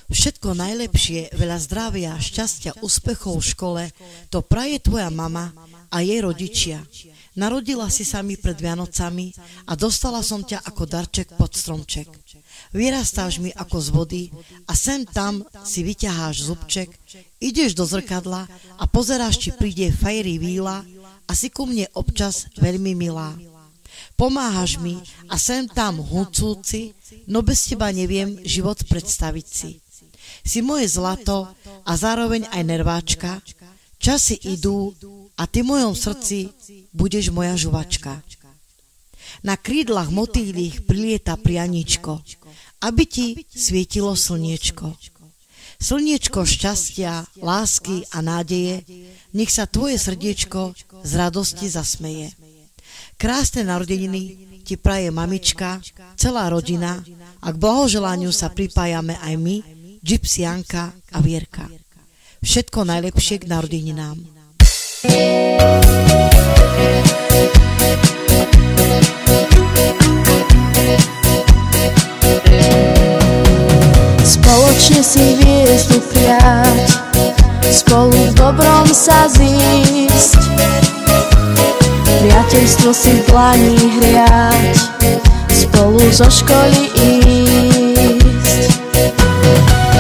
Všetko najlepšie, veľa zdravia, šťastia, úspechov v škole, to praje tvoja mama a jej rodičia. Narodila si sa mi pred Vianocami a dostala som ťa ako darček pod stromček. Vyrastáš mi ako z vody a sem tam si vyťaháš zubček, ideš do zrkadla a pozeráš, či príde fairy víla a si ku mne občas veľmi milá. Pomáhaš mi a sem tam huncúci, no bez teba neviem život predstaviť si. Si moje zlato a zároveň aj nerváčka, časy idú a ty v mojom srdci budeš moja žuvačka. Na krídlach motýlých prilieta prianičko, aby ti svietilo slniečko. Slniečko šťastia, lásky a nádeje, nech sa tvoje srdiečko z radosti zasmeje. Krásne narodeniny ti praje mamička, celá rodina a k blahoželaniu sa pripájame aj my, Gypsy Janka a Vierka. Všetko najlepšie k narodeninám. Spoločne si hviezdu priať, spolu v dobrom sa zísť, priateľstvo si v dlani hriať, spolu zo školy ísť.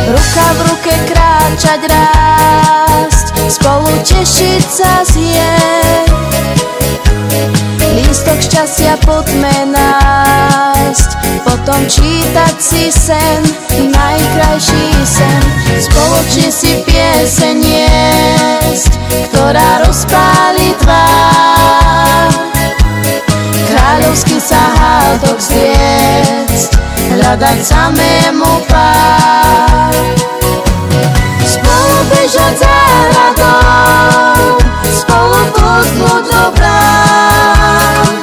Ruka v ruke kráčať, rásť, spolu tešiť sa zjeť. Lístok šťastia poďme nájsť, potom čítať si sen, najkrajší sen. Spoločne si pieseň jesť, ktorá rozpáli tvár. Kráľovský sa hádok zviesť, hľadať samému pár. Spolu bežať záhradou, spolu poznúť do brán.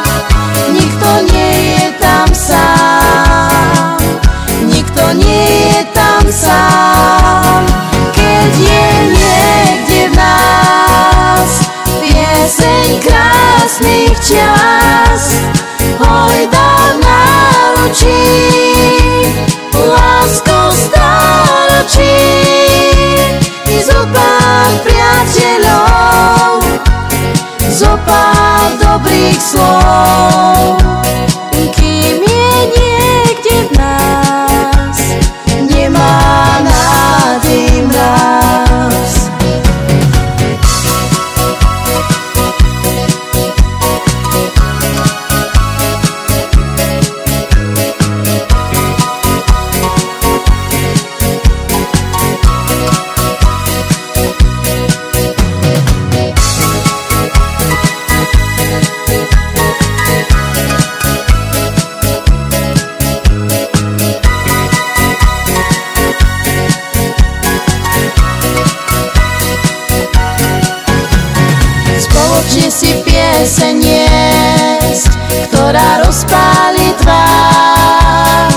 Nikto nie je tam sám, nikto nie je tam sám. Keď je niekde v nás pieseň krásnych čas, hojda v náručí, láskou stáročí, i zopár priateľov, zopár dobrých slov. Kým je niekde v nás, nemá nádej mráz. Spoločne si pieseň jesť, ktorá rozpáli tvár.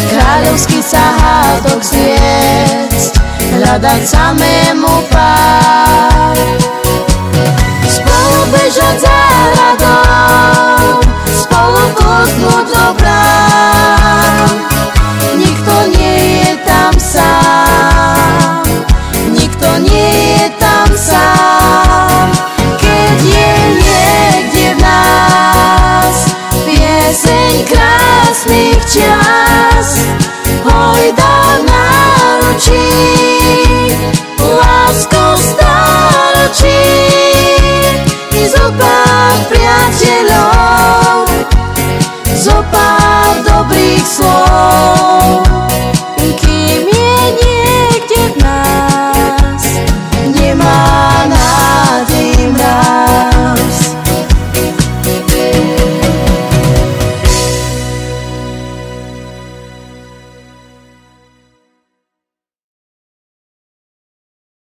Kráľovský sa hádok zviesť, hľadať samému pár. Spolu bežať za